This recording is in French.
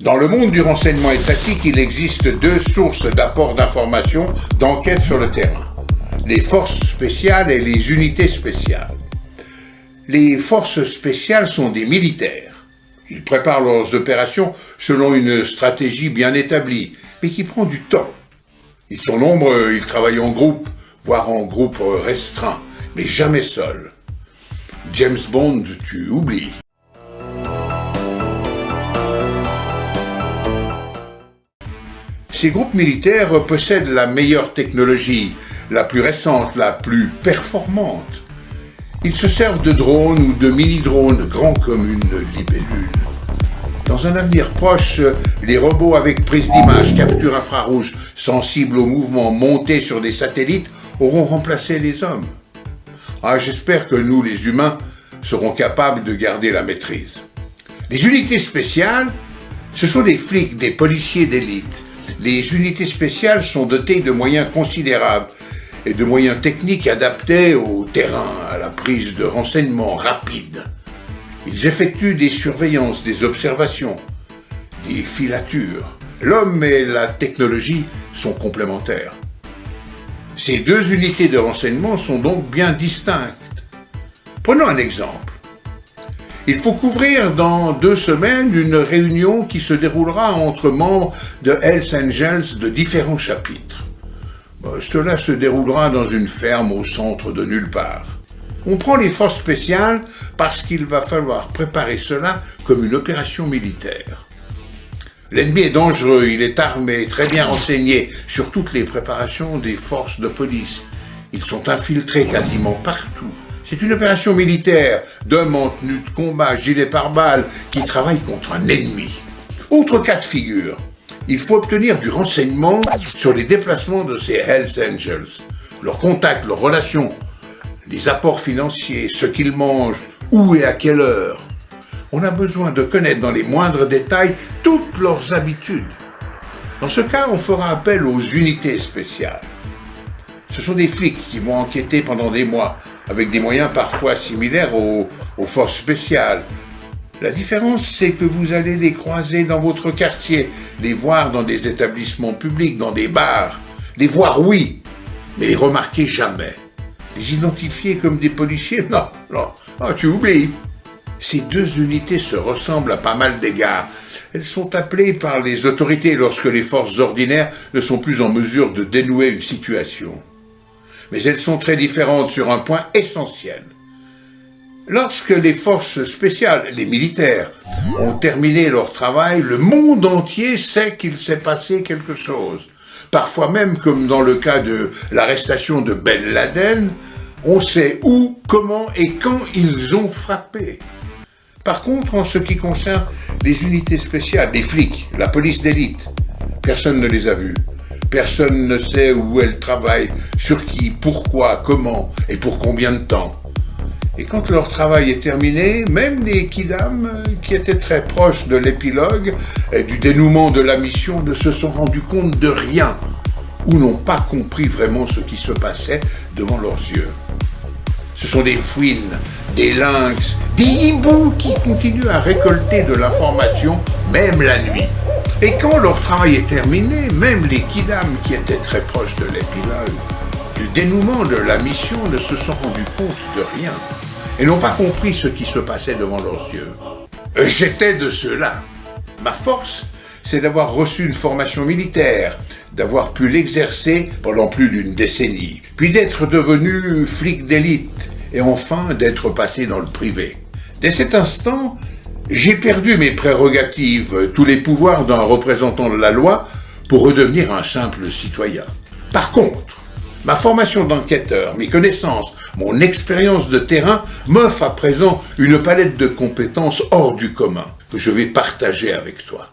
Dans le monde du renseignement étatique, il existe deux sources d'apport d'informations d'enquête sur le terrain. Les forces spéciales et les unités spéciales. Les forces spéciales sont des militaires. Ils préparent leurs opérations selon une stratégie bien établie, mais qui prend du temps. Ils sont nombreux, ils travaillent en groupe, voire en groupe restreint, mais jamais seuls. James Bond, tu oublies. Ces groupes militaires possèdent la meilleure technologie, la plus récente, la plus performante. Ils se servent de drones ou de mini-drones grands comme une libellule. Dans un avenir proche, les robots avec prise d'image, capture infrarouge, sensibles aux mouvements montés sur des satellites, auront remplacé les hommes. J'espère que nous, les humains, serons capables de garder la maîtrise. Les unités spéciales, ce sont des flics, des policiers d'élite. Les unités spéciales sont dotées de moyens considérables et de moyens techniques adaptés au terrain, à la prise de renseignements rapides. Ils effectuent des surveillances, des observations, des filatures. L'homme et la technologie sont complémentaires. Ces deux unités de renseignement sont donc bien distinctes. Prenons un exemple. Il faut couvrir dans 2 semaines une réunion qui se déroulera entre membres de Hells Angels de différents chapitres. Cela se déroulera dans une ferme au centre de nulle part. On prend les forces spéciales parce qu'il va falloir préparer cela comme une opération militaire. L'ennemi est dangereux, il est armé, très bien renseigné sur toutes les préparations des forces de police. Ils sont infiltrés quasiment partout. C'est une opération militaire d'hommes en tenue de combat, gilet pare-balles, qui travaillent contre un ennemi. Autre cas de figure, il faut obtenir du renseignement sur les déplacements de ces Hells Angels, leurs contacts, leurs relations, les apports financiers, ce qu'ils mangent, où et à quelle heure. On a besoin de connaître dans les moindres détails toutes leurs habitudes. Dans ce cas, on fera appel aux unités spéciales. Ce sont des flics qui vont enquêter pendant des mois, avec des moyens parfois similaires aux forces spéciales. La différence, c'est que vous allez les croiser dans votre quartier, les voir dans des établissements publics, dans des bars. Les voir, oui, mais les remarquer jamais. Les identifier comme des policiers, non, tu oublies. Ces deux unités se ressemblent à pas mal d'égards. Elles sont appelées par les autorités lorsque les forces ordinaires ne sont plus en mesure de dénouer une situation. Mais elles sont très différentes sur un point essentiel. Lorsque les forces spéciales, les militaires, ont terminé leur travail, le monde entier sait qu'il s'est passé quelque chose. Parfois même, comme dans le cas de l'arrestation de Ben Laden, on sait où, comment et quand ils ont frappé. Par contre, en ce qui concerne les unités spéciales, les flics, la police d'élite, personne ne les a vus. Personne ne sait où elles travaillent, sur qui, pourquoi, comment et pour combien de temps. Et quand leur travail est terminé, même les kidams, qui étaient très proches de l'épilogue et du dénouement de la mission, ne se sont rendus compte de rien ou n'ont pas compris vraiment ce qui se passait devant leurs yeux. Ce sont des fouines, des lynx, des hiboux qui continuent à récolter de l'information, même la nuit. Et quand leur travail est terminé, même les kidams qui étaient très proches de l'épilogue, du dénouement de la mission, ne se sont rendus compte de rien et n'ont pas compris ce qui se passait devant leurs yeux. J'étais de ceux-là. Ma force, c'est d'avoir reçu une formation militaire, d'avoir pu l'exercer pendant plus d'une décennie, puis d'être devenu flic d'élite et enfin d'être passé dans le privé. Dès cet instant, j'ai perdu mes prérogatives, tous les pouvoirs d'un représentant de la loi pour redevenir un simple citoyen. Par contre, ma formation d'enquêteur, mes connaissances, mon expérience de terrain m'offrent à présent une palette de compétences hors du commun que je vais partager avec toi.